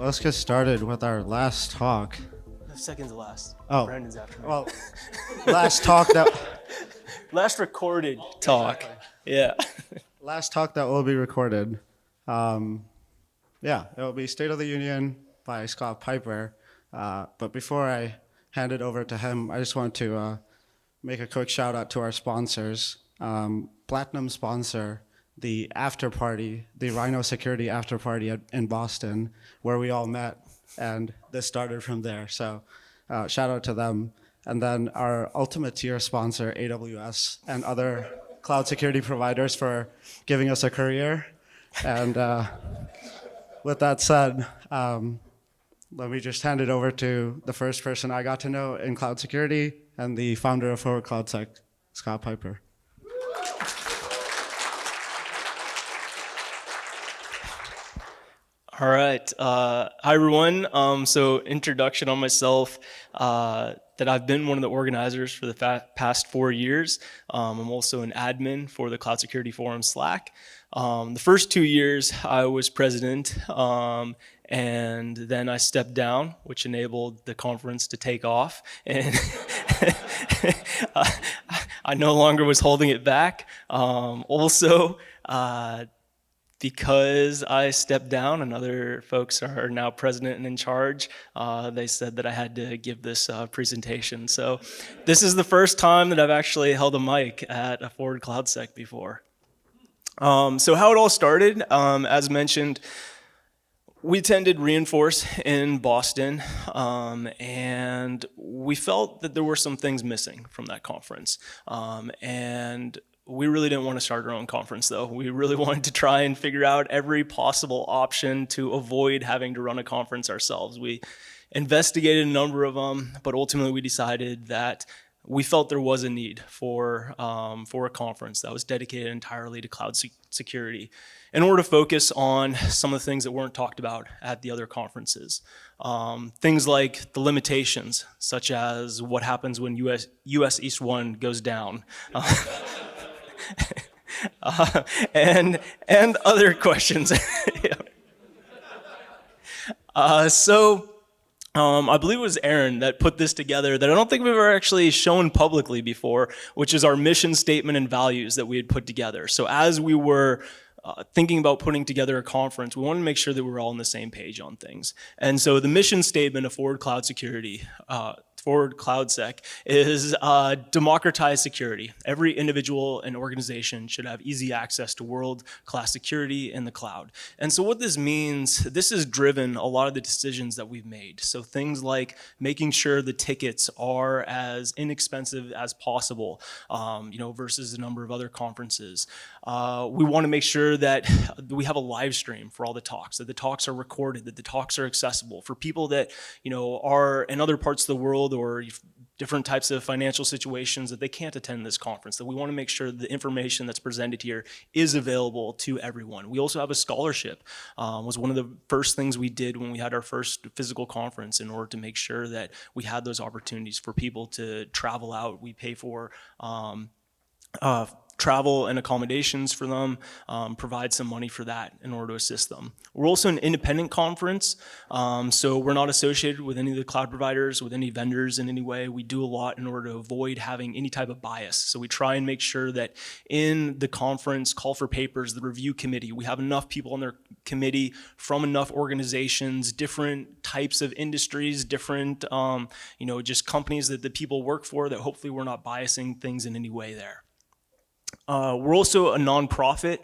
let's get started with our last talk. Second to last. Oh, Brandon's after me. well, last talk that Last recorded talk. Yeah. last talk that will be recorded. Yeah, it will be State of the Union by Scott Piper. But before I hand it over to him, I just want to make a quick shout out to our sponsors. Platinum sponsor the after party, the Rhino Security after party in Boston, where we all met, and this started from there. So shout out to them. And then our ultimate tier sponsor, AWS, and other cloud security providers for giving us a career. And with that said, let me just hand it over to the first person I got to know in cloud security and the founder of Forward cloudsec, Scott Piper. All right. Hi, everyone. So introduction on myself, that I've been one of the organizers for the past 4 years. I'm also an admin for the Cloud Security Forum Slack. The first 2 years, I was president, and then I stepped down, which enabled the conference to take off. And I no longer was holding it back. Because I stepped down and other folks are now president and in charge, they said that I had to give this presentation. So this is the first time that I've actually held a mic at a Forward cloudsec before. So how it all started, as mentioned, we attended Reinforce in Boston, and we felt that there were some things missing from that conference. And we really didn't want to start our own conference, though. We really wanted to try and figure out every possible option to avoid having to run a conference ourselves. We investigated a number of them, but ultimately we decided that we felt there was a need for a conference that was dedicated entirely to cloud security in order to focus on some of the things that weren't talked about at the other conferences. Things like the limitations, such as what happens when US East 1 goes down. And other questions. I believe it was Aaron that put this together that I don't think we've ever actually shown publicly before, which is our mission statement and values that we had put together. So as we were thinking about putting together a conference, we wanted to make sure that we were all on the same page on things. And so the mission statement of Forward Cloud Security, Forward cloudsec, is democratize security. Every individual and organization should have easy access to world-class security in the cloud. And so what this means, this has driven a lot of the decisions that we've made. So things like making sure the tickets are as inexpensive as possible, versus a number of other conferences. We want to make sure that we have a live stream for all the talks, that the talks are recorded, that the talks are accessible for people that are in other parts of the world or different types of financial situations that they can't attend this conference, that we want to make sure the information that's presented here is available to everyone. We also have a scholarship, was one of the first things we did when we had our first physical conference in order to make sure that we had those opportunities for people to travel out. We pay for travel and accommodations for them, provide some money for that in order to assist them. We're also an independent conference, so we're not associated with any of the cloud providers, with any vendors in any way. We do a lot in order to avoid having any type of bias. So we try and make sure that in the conference call for papers, the review committee, we have enough people on their committee from enough organizations, different types of industries, different, just companies that the people work for, that hopefully we're not biasing things in any way there. We're also a nonprofit,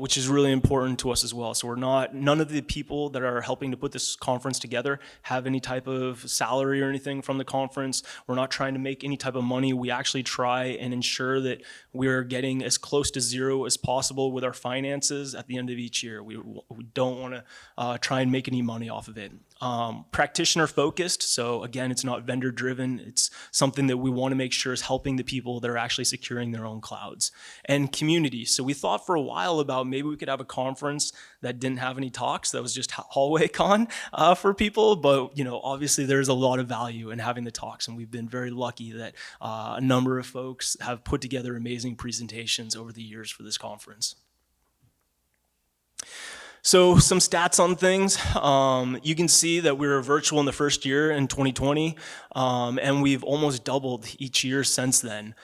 which is really important to us as well. So none of the people that are helping to put this conference together have any type of salary or anything from the conference. We're not trying to make any type of money. We actually try and ensure that we're getting as close to zero as possible with our finances at the end of each year. We don't want to try and make any money off of it. Practitioner focused, so again, it's not vendor driven. It's something that we want to make sure is helping the people that are actually securing their own clouds. And community, so we thought for a while about maybe we could have a conference that didn't have any talks, that was just hallway con for people, but obviously there's a lot of value in having the talks, and we've been very lucky that a number of folks have put together amazing presentations over the years for this conference. So some stats on things. You can see that we were virtual in the first year in 2020, and we've almost doubled each year since then.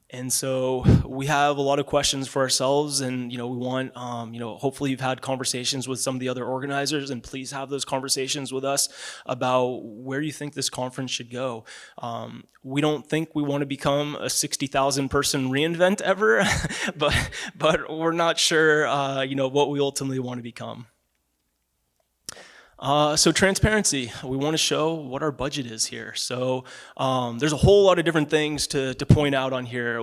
And so we have a lot of questions for ourselves, and we want, hopefully you've had conversations with some of the other organizers, and please have those conversations with us about where you think this conference should go. We don't think we want to become a 60,000 person reInvent ever, but we're not sure, what we ultimately want to become. So transparency, we want to show what our budget is here. So there's a whole lot of different things to point out on here.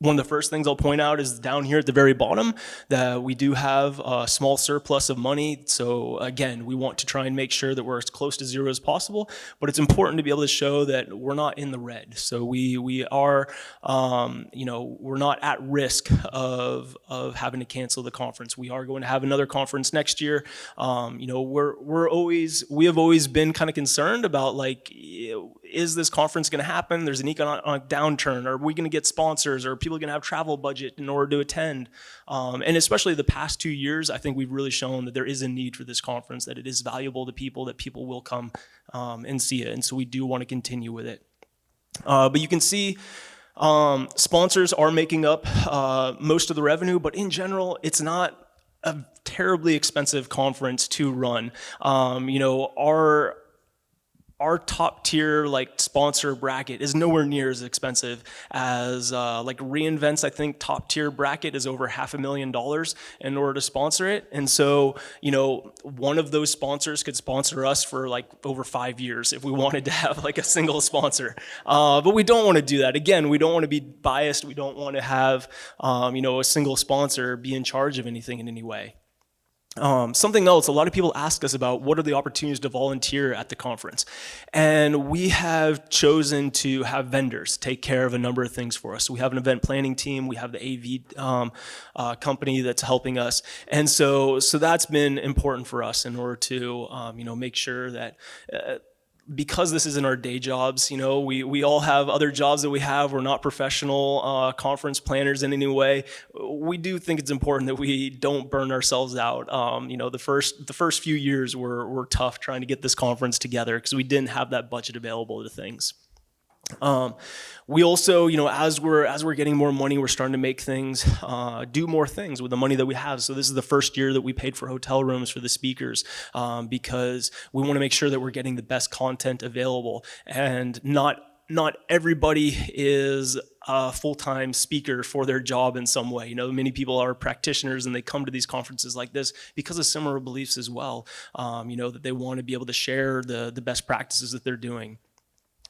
One of the first things I'll point out is down here at the very bottom that we do have a small surplus of money. So again, we want to try and make sure that we're as close to zero as possible, but it's important to be able to show that we're not in the red. So we are, we're not at risk of having to cancel the conference. We are going to have another conference next year. We have always been kind of concerned about, like, is this conference going to happen? There's an economic downturn. Are we going to get sponsors? Are people going to have travel budget in order to attend? And especially the past 2 years, I think we've really shown that there is a need for this conference, that it is valuable to people, that people will come and see it. And so we do want to continue with it. But you can see sponsors are making up most of the revenue, but in general, it's not a terribly expensive conference to run. Our top tier sponsor bracket is nowhere near as expensive as reInvent's. I think top tier bracket is over $500,000 in order to sponsor it. And so, one of those sponsors could sponsor us for over 5 years if we wanted to have a single sponsor. But we don't want to do that. Again, we don't want to be biased. We don't want to have, a single sponsor be in charge of anything in any way. Something else, a lot of people ask us about what are the opportunities to volunteer at the conference. And we have chosen to have vendors take care of a number of things for us. So we have an event planning team, we have the AV company that's helping us. And so that's been important for us in order to make sure that because this isn't our day jobs, we all have other jobs that we have. We're not professional conference planners in any way. We do think it's important that we don't burn ourselves out. The first few years were tough trying to get this conference together because we didn't have that budget available to things. We also, as we're getting more money, we're starting to make things, do more things with the money that we have. So this is the first year that we paid for hotel rooms for the speakers, because we want to make sure that we're getting the best content available. And not everybody is a full-time speaker for their job in some way. Many people are practitioners and they come to these conferences like this because of similar beliefs as well, that they want to be able to share the best practices that they're doing.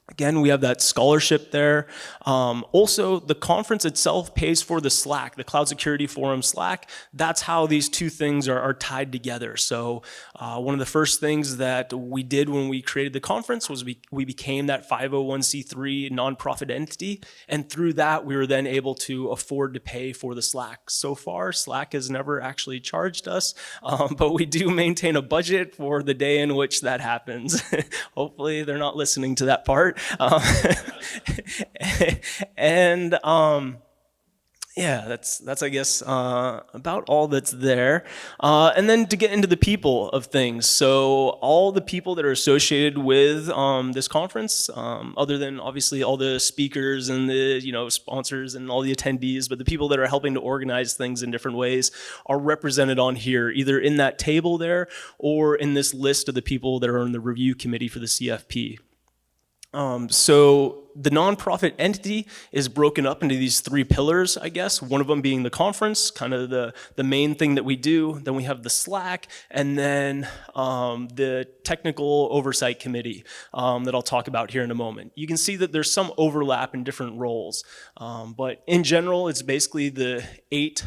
Again, we have that scholarship there. Also, the conference itself pays for the Slack, the Cloud Security Forum Slack. That's how these two things are tied together. So one of the first things that we did when we created the conference was we became that 501c3 nonprofit entity. And through that, we were then able to afford to pay for the Slack. So far, Slack has never actually charged us, but we do maintain a budget for the day in which that happens. Hopefully, they're not listening to that part. That's I guess about all that's there. And then to get into the people of things. So all the people that are associated with this conference, other than obviously all the speakers and the sponsors and all the attendees, but the people that are helping to organize things in different ways are represented on here, either in that table there or in this list of the people that are on the review committee for the CFP. So the nonprofit entity is broken up into these 3 pillars, I guess, one of them being the conference, kind of the main thing that we do. Then we have the Slack, and then the technical oversight committee that I'll talk about here in a moment. You can see that there's some overlap in different roles, but in general, it's basically the 8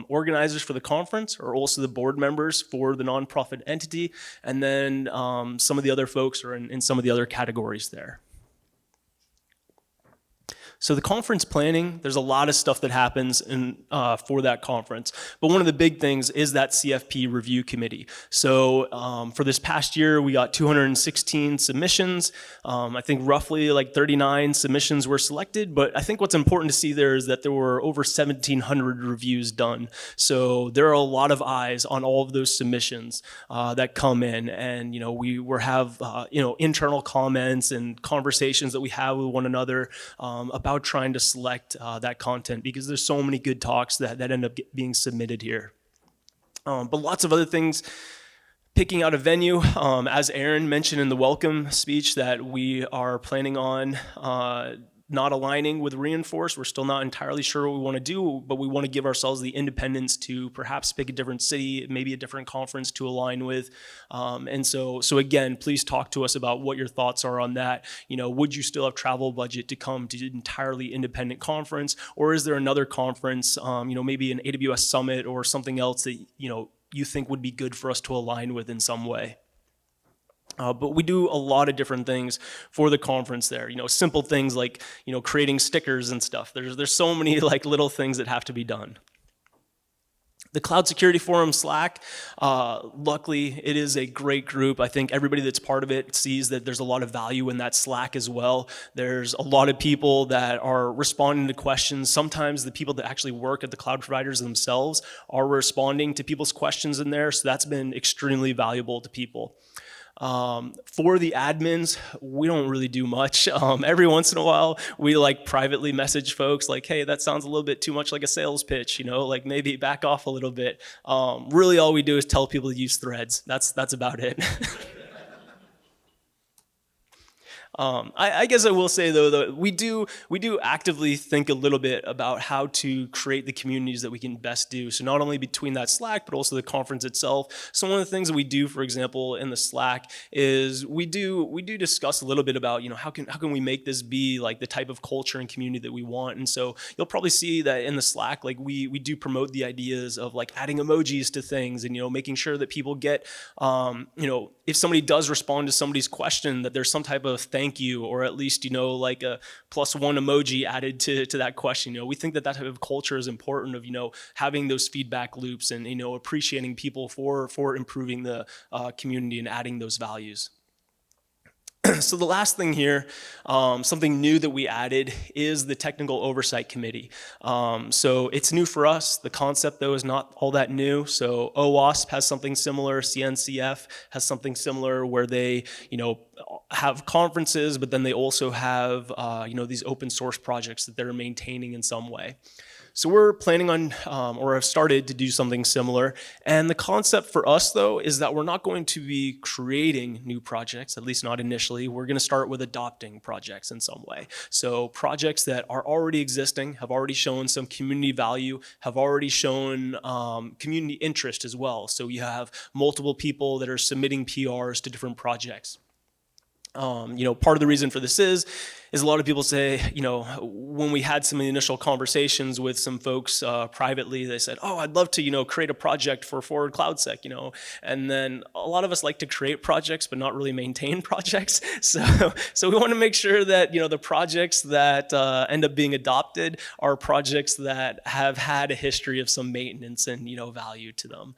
organizers for the conference are also the board members for the nonprofit entity, and then some of the other folks are in some of the other categories there. So the conference planning, there's a lot of stuff that happens for that conference. But one of the big things is that CFP review committee. So for this past year, we got 216 submissions. I think roughly like 39 submissions were selected. But I think what's important to see there is that there were over 1,700 reviews done. So there are a lot of eyes on all of those submissions that come in. And, we have, internal comments and conversations that we have with one another about trying to select that content, because there's so many good talks that end up being submitted here. But lots of other things. Picking out a venue, as Aaron mentioned in the welcome speech, that we are planning on not aligning with Reinforce. We're still not entirely sure what we want to do, but we want to give ourselves the independence to perhaps pick a different city, maybe a different conference to align with. And so again, please talk to us about what your thoughts are on that. Would you still have travel budget to come to an entirely independent conference, or is there another conference, maybe an AWS Summit or something else that you think would be good for us to align with in some way? But we do a lot of different things for the conference there. Simple things like, creating stickers and stuff. There's so many like little things that have to be done. The Cloud Security Forum Slack, luckily, it is a great group. I think everybody that's part of it sees that there's a lot of value in that Slack as well. There's a lot of people that are responding to questions. Sometimes the people that actually work at the cloud providers themselves are responding to people's questions in there, so that's been extremely valuable to people. For the admins, we don't really do much. Every once in a while, we privately message folks like, hey, that sounds a little bit too much like a sales pitch, maybe back off a little bit. Really all we do is tell people to use threads. That's about it. I guess I will say though that we do actively think a little bit about how to create the communities that we can best do. So not only between that Slack, but also the conference itself. So one of the things that we do, for example, in the Slack is we do discuss a little bit about how can we make this be like the type of culture and community that we want. And so you'll probably see that in the Slack, we do promote the ideas of adding emojis to things and making sure that people get if somebody does respond to somebody's question, that there's some type of thank you, or at least, like a +1 emoji added to that question. We think that type of culture is important of, having those feedback loops and, appreciating people for improving the community and adding those values. So the last thing here, something new that we added is the Technical Oversight Committee. So it's new for us. The concept, though, is not all that new. So OWASP has something similar. CNCF has something similar where they, have conferences, but then they also have, these open source projects that they're maintaining in some way. So we're planning on, or have started to do something similar. And the concept for us, though, is that we're not going to be creating new projects, at least not initially. We're going to start with adopting projects in some way. So projects that are already existing, have already shown some community value, have already shown community interest as well. So you have multiple people that are submitting PRs to different projects. Part of the reason for this is a lot of people say, when we had some initial conversations with some folks privately, they said, oh, I'd love to, create a project for Forward cloudsec, and then a lot of us like to create projects, but not really maintain projects. So we want to make sure that, the projects that end up being adopted are projects that have had a history of some maintenance and, value to them.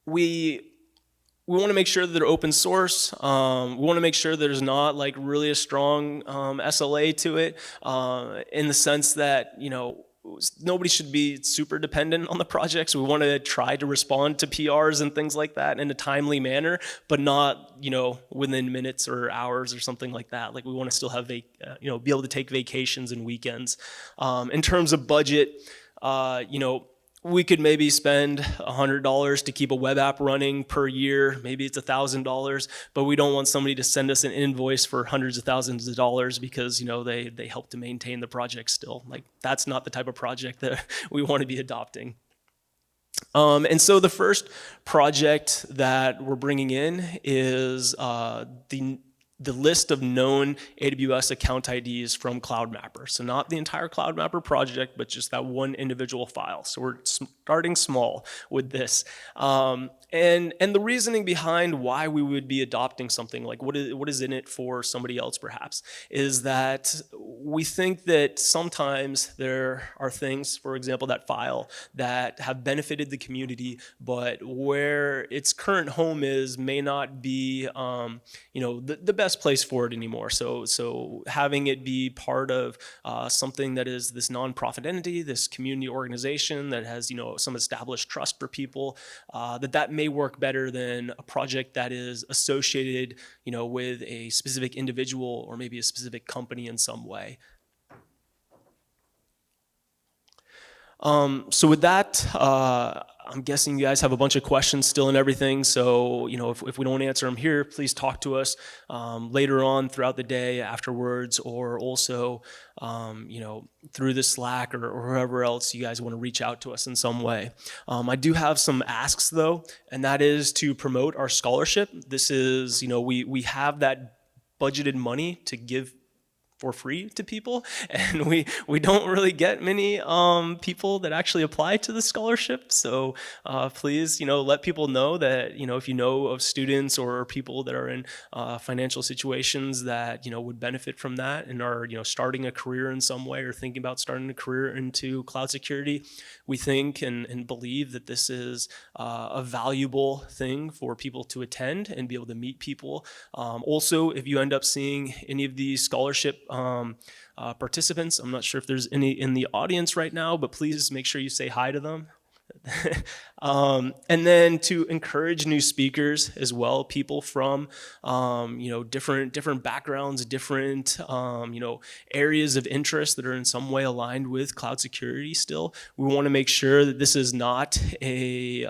We want to make sure that they're open source. We want to make sure there's not really a strong SLA to it in the sense that, nobody should be super dependent on the projects. We want to try to respond to PRs and things like that in a timely manner, but not, within minutes or hours or something like that. We want to still have, be able to take vacations and weekends. In terms of budget, we could maybe spend $100 to keep a web app running per year. Maybe it's $1,000, but we don't want somebody to send us an invoice for hundreds of thousands of dollars because, they help to maintain the project still. That's not the type of project that we want to be adopting. And so the first project that we're bringing in is the the list of known AWS account IDs from CloudMapper. So not the entire CloudMapper project, but just that one individual file. So we're starting small with this. And the reasoning behind why we would be adopting something like what is in it for somebody else perhaps is that we think that sometimes there are things, for example, that file that have benefited the community, but where its current home is may not be the best place for it anymore. So having it be part of something that is this nonprofit entity, this community organization that has some established trust for people, that may work better than a project that is associated with a specific individual or maybe a specific company in some way. So with that, I'm guessing you guys have a bunch of questions still and everything. So, if we don't answer them here, please talk to us later on throughout the day afterwards, or also, through the Slack or whoever else you guys want to reach out to us in some way. I do have some asks though, and that is to promote our scholarship. This is, we have that budgeted money to give for free to people, and we don't really get many people that actually apply to the scholarship. So please, let people know that if you know of students or people that are in financial situations that would benefit from that and are starting a career in some way or thinking about starting a career into cloud security, we think and believe that this is a valuable thing for people to attend and be able to meet people. Also, if you end up seeing any of these scholarship participants, I'm not sure if there's any in the audience right now, but please make sure you say hi to them. And then to encourage new speakers as well, people from different backgrounds, different areas of interest that are in some way aligned with cloud security. Still, we want to make sure that this is not a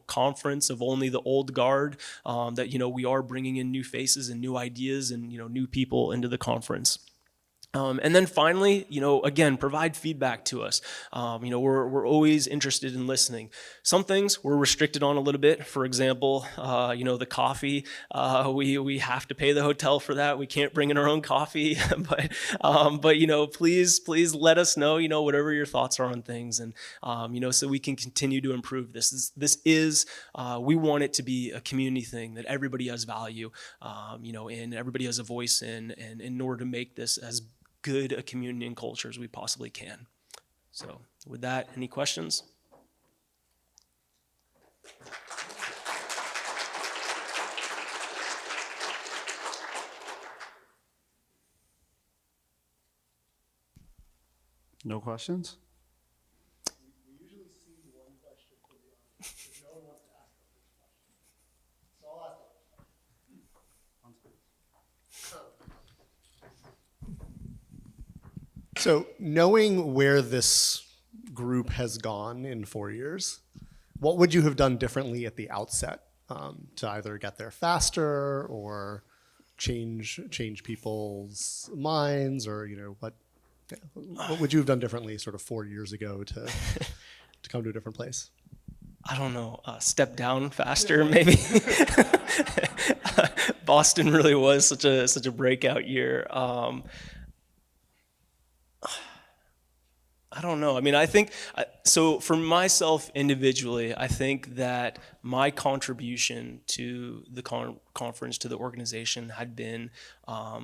conference of only the old guard. That we are bringing in new faces and new ideas and new people into the conference. And then finally, again, provide feedback to us. We're always interested in listening. Some things we're restricted on a little bit. For example, the coffee, we have to pay the hotel for that. We can't bring in our own coffee, but please let us know, whatever your thoughts are on things, and so we can continue to improve this. We want it to be a community thing that everybody has value, and everybody has a voice in, and in order to make this as good a community and culture as we possibly can. So with that, any questions? No questions? We usually see one question from the audience if no one wants to ask the first question. So I'll ask the first question. So knowing where this group has gone in 4 years, what would you have done differently at the outset to either get there faster or change people's minds, or what would you have done differently sort of 4 years ago to come to a different place? I don't know, step down faster maybe. Boston really was such a breakout year. I don't know. I mean, I think, so for myself individually, I think that my contribution to the conference, to the organization, had been a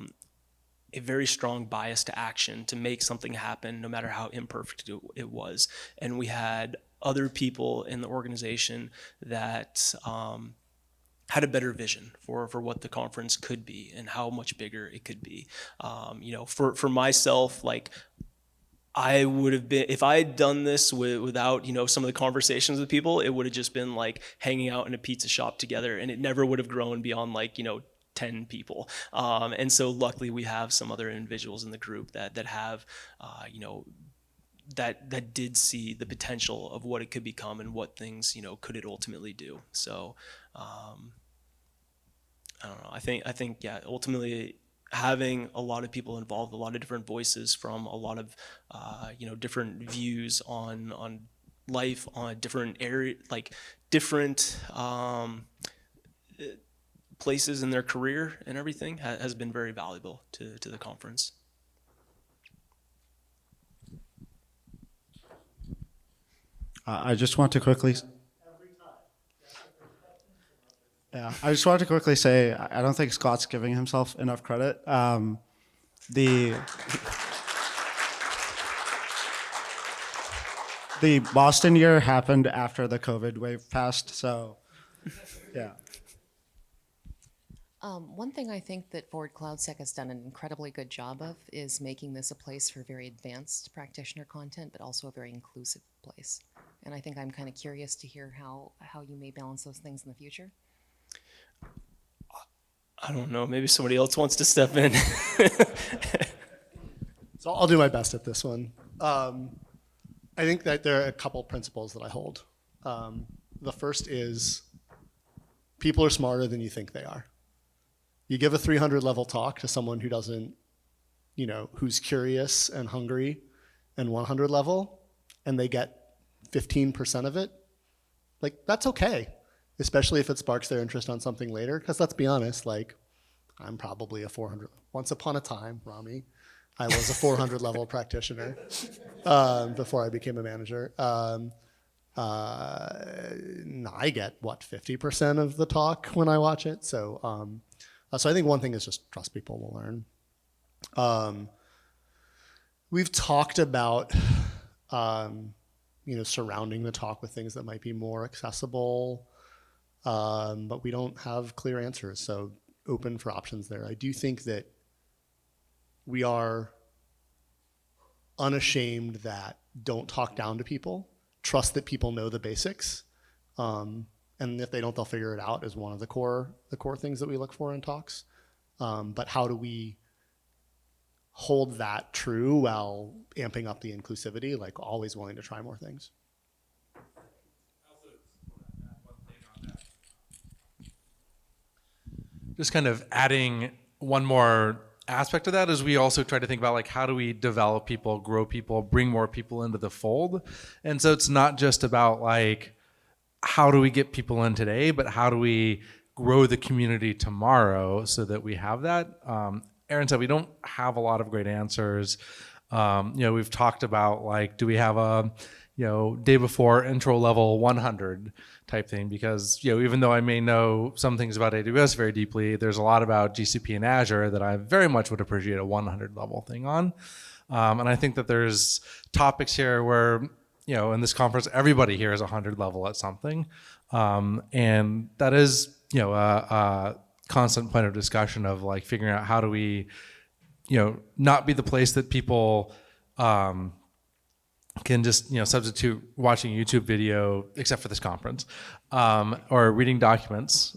very strong bias to action to make something happen, no matter how imperfect it was. And we had other people in the organization that had a better vision for what the conference could be and how much bigger it could be. For myself, like, I would have been, if I had done this without, some of the conversations with people, it would have just been like hanging out in a pizza shop together, and it never would have grown beyond 10 people. And so luckily we have some other individuals in the group that have, that did see the potential of what it could become and what things, could it ultimately do. So, I don't know. I think, yeah, ultimately, having a lot of people involved, a lot of different voices from a lot of different views on life, on different area, like different places in their career and everything has been very valuable to the conference. I just want to quickly. Yeah, I just wanted to quickly say I don't think Scott's giving himself enough credit. The Boston year happened after the COVID wave passed, so yeah. One thing I think that Forward cloudsec has done an incredibly good job of is making this a place for very advanced practitioner content, but also a very inclusive place. And I think I'm kind of curious to hear how you may balance those things in the future. I don't know, maybe somebody else wants to step in. So I'll do my best at this one. I think that there are a couple principles that I hold. The first is people are smarter than you think they are. You give a 300 level talk to someone who doesn't, who's curious and hungry and 100 level, and they get 15% of it, like that's okay, especially if it sparks their interest on something later. Because let's be honest, like I'm probably a 400. Once upon a time, Rami, I was a 400 level practitioner before I became a manager. I get 50% of the talk when I watch it. So I think one thing is just trust people will learn. We've talked about surrounding the talk with things that might be more accessible, but we don't have clear answers. So open for options there. I do think that we are unashamed that don't talk down to people, trust that people know the basics, and if they don't, they'll figure it out is one of the core things that we look for in talks. But how do we hold that true while amping up the inclusivity, like always willing to try more things? Just kind of adding one more aspect of that is we also try to think about like how do we develop people, grow people, bring more people into the fold. And so it's not just about like how do we get people in today, but how do we grow the community tomorrow so that we have that. Aaron said we don't have a lot of great answers. We've talked about like, do we have a day before intro level 100 type thing? Because even though I may know some things about AWS very deeply, there's a lot about GCP and Azure that I very much would appreciate a 100 level thing on. And I think that there's topics here where in this conference everybody here is 100 level at something, and that is a constant point of discussion of like figuring out how do we not be the place that people can just substitute watching a YouTube video, except for this conference, or reading documents,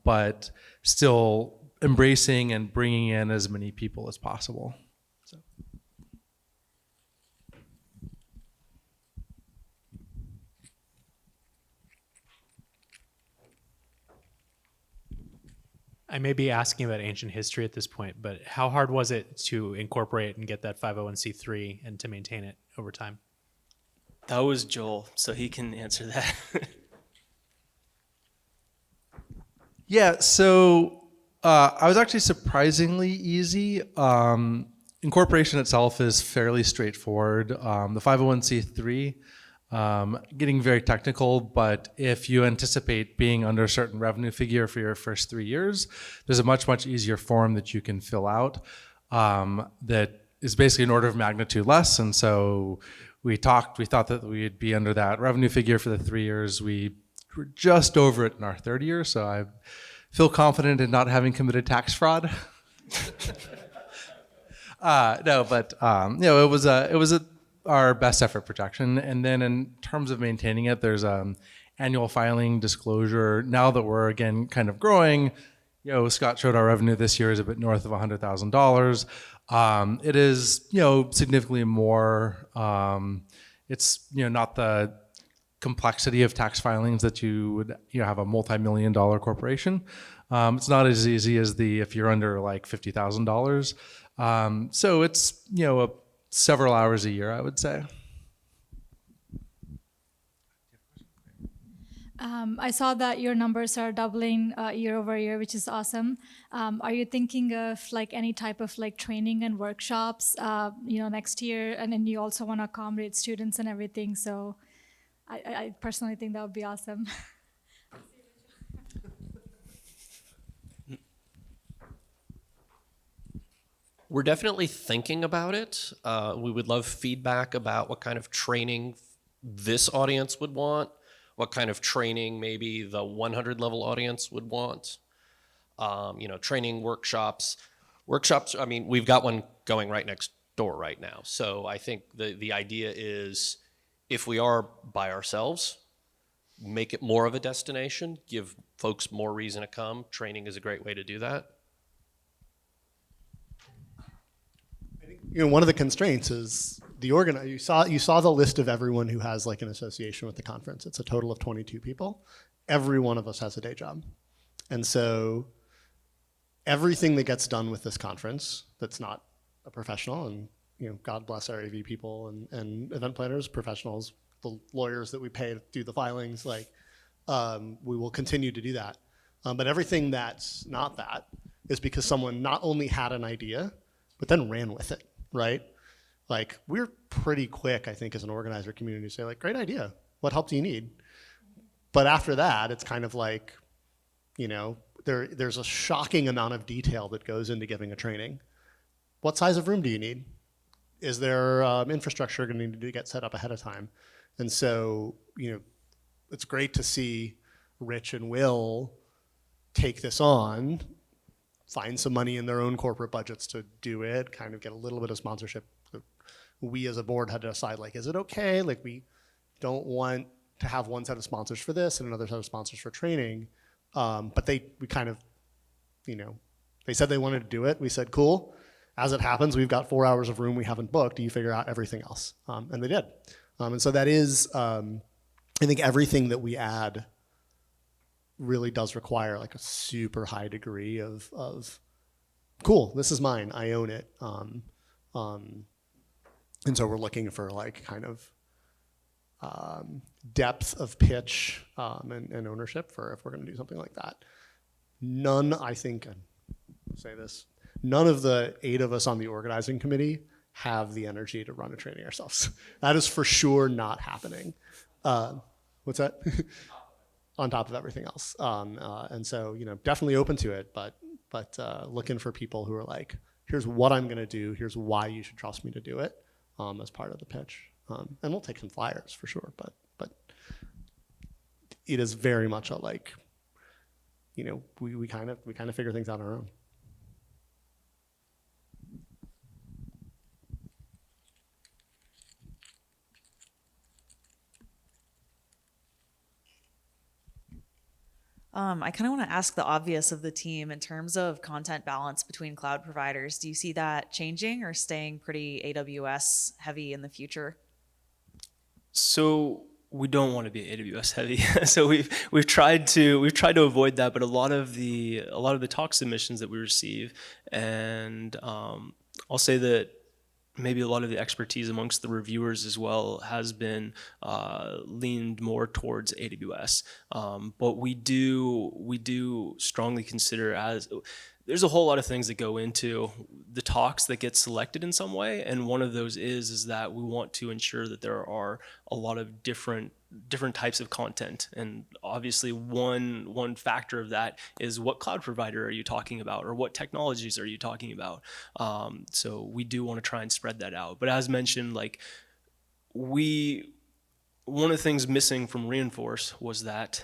but still embracing and bringing in as many people as possible. So. I may be asking about ancient history at this point, but how hard was it to incorporate and get that 501c3 and to maintain it over time? That was Joel, so he can answer that. Yeah, so I was actually surprisingly easy. Incorporation itself is fairly straightforward. The 501c3, getting very technical, but if you anticipate being under a certain revenue figure for your first 3 years, there's a much, much easier form that you can fill out that is basically an order of magnitude less. And so we thought that we'd be under that revenue figure for the 3 years. We were just over it in our third year, so I feel confident in not having committed tax fraud. No, but it was our best effort projection. And then in terms of maintaining it, there's annual filing disclosure. Now that we're again kind of growing, Scott showed our revenue this year is a bit north of $100,000. It is significantly more. It's not the complexity of tax filings that you would have a multi-million-dollar corporation. It's not as easy as if you're under like $50,000. So it's several hours a year, I would say. I saw that your numbers are doubling year over year, which is awesome. Are you thinking of like any type of like training and workshops, next year? And then you also want to accommodate students and everything. So I personally think that would be awesome. We're definitely thinking about it. We would love feedback about what kind of training this audience would want, what kind of training maybe the 100 level audience would want. Training workshops. I mean, we've got one going right next door right now. So I think the idea is if we are by ourselves, make it more of a destination, give folks more reason to come. Training is a great way to do that. One of the constraints is the organizer. You saw the list of everyone who has like an association with the conference. It's a total of 22 people. Every one of us has a day job. And so everything that gets done with this conference that's not a professional, and God bless our AV people and event planners, professionals, the lawyers that we pay to do the filings, we will continue to do that. But everything that's not that is because someone not only had an idea, but then ran with it. Right? Like we're pretty quick, I think, as an organizer community to say like, great idea. What help do you need? But after that, it's kind of like, there's a shocking amount of detail that goes into giving a training. What size of room do you need? Is there infrastructure going to need to get set up ahead of time? And so, it's great to see Rich and Will take this on, find some money in their own corporate budgets to do it, kind of get a little bit of sponsorship. We as a board had to decide, is it okay? We don't want to have one set of sponsors for this and another set of sponsors for training. But they said they wanted to do it. We said, cool. As it happens, we've got 4 hours of room we haven't booked. Do you figure out everything else? And they did. And so that is, I think everything that we add really does require a super high degree of cool, this is mine, I own it. And so we're looking for depth of pitch and ownership for if we're going to do something like that. None of the 8 of us on the organizing committee have the energy to run a training ourselves. That is for sure not happening. What's that? On top of everything else. And so, definitely open to it, but looking for people who are like, here's what I'm going to do. Here's why you should trust me to do it as part of the pitch. And we'll take some flyers for sure, but it is very much a we kind of figure things out on our own. I kind of want to ask the obvious of the team in terms of content balance between cloud providers. Do you see that changing or staying pretty AWS heavy in the future? So we don't want to be AWS heavy. So we've tried to avoid that, but a lot of the talk submissions that we receive, and I'll say that maybe a lot of the expertise amongst the reviewers as well has been leaned more towards AWS. But we do strongly consider, as there's a whole lot of things that go into the talks that get selected in some way, and one of those is that we want to ensure that there are a lot of different types of content, and obviously one factor of that is what cloud provider are you talking about, or what technologies are you talking about. So we do want to try and spread that out. But as mentioned, one of the things missing from Reinforce was that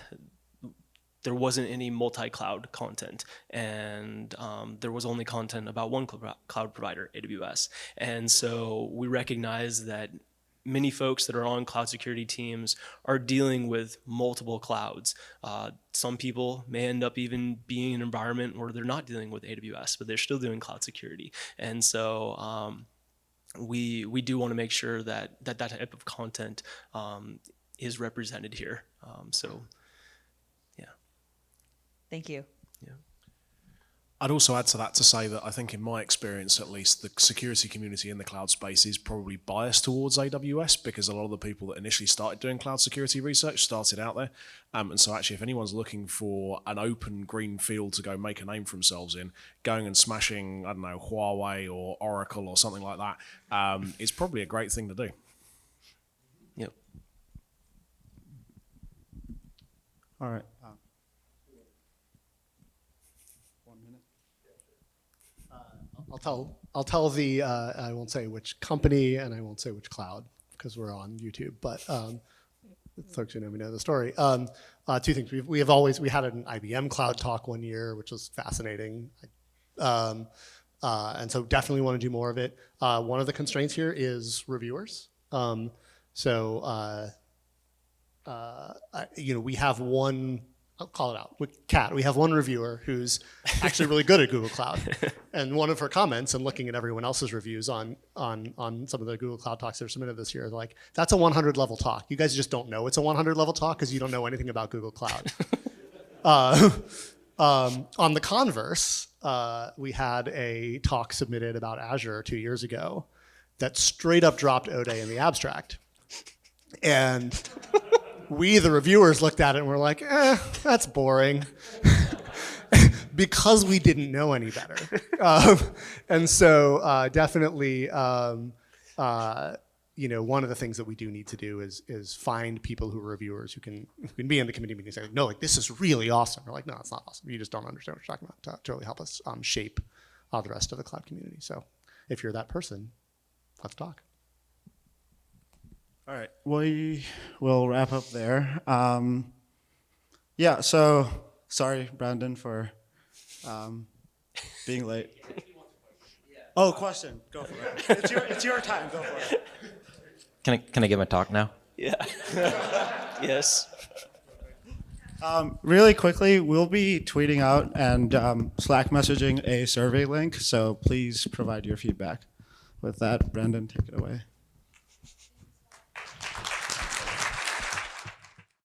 there wasn't any multi-cloud content, and there was only content about one cloud provider, AWS. And so we recognize that many folks that are on cloud security teams are dealing with multiple clouds. Some people may end up even being in an environment where they're not dealing with AWS, but they're still doing cloud security. And so we do want to make sure that type of content is represented here. Thank you. Yeah. I'd also add to that to say that I think in my experience, at least, the security community in the cloud space is probably biased towards AWS because a lot of the people that initially started doing cloud security research started out there. And so actually, if anyone's looking for an open green field to go make a name for themselves in, going and smashing, I don't know, Huawei or Oracle or something like that, is probably a great thing to do. Yep. All right. 1 minute. I'll tell the I won't say which company and I won't say which cloud because we're on YouTube, but folks who know me know the story. Two things. We had an IBM cloud talk one year, which was fascinating, and so definitely want to do more of it. One of the constraints here is reviewers. We have one. I'll call it out. With Kat, we have one reviewer who's actually really good at Google Cloud. And one of her comments, and looking at everyone else's reviews on some of the Google Cloud talks that are submitted this year, is like, that's a 100 level talk. You guys just don't know it's a 100 level talk because you don't know anything about Google Cloud. On the converse, we had a talk submitted about Azure 2 years ago that straight up dropped Ode in the abstract. And we, the reviewers, looked at it and were like, that's boring. Because we didn't know any better. And so definitely, one of the things that we do need to do is find people who are reviewers who can be in the committee meetings and say, no, like, this is really awesome. We're like, no, it's not awesome. You just don't understand what you're talking about to really help us shape the rest of the cloud community. So if you're that person, let's talk. All right, we will wrap up there. So sorry, Brandon, for being late. Oh, question. Go for it. It's your time. Go for it. Can I give my talk now? Yeah. Yes. Really quickly, we'll be tweeting out and Slack messaging a survey link, so please provide your feedback. With that, Brandon, take it away.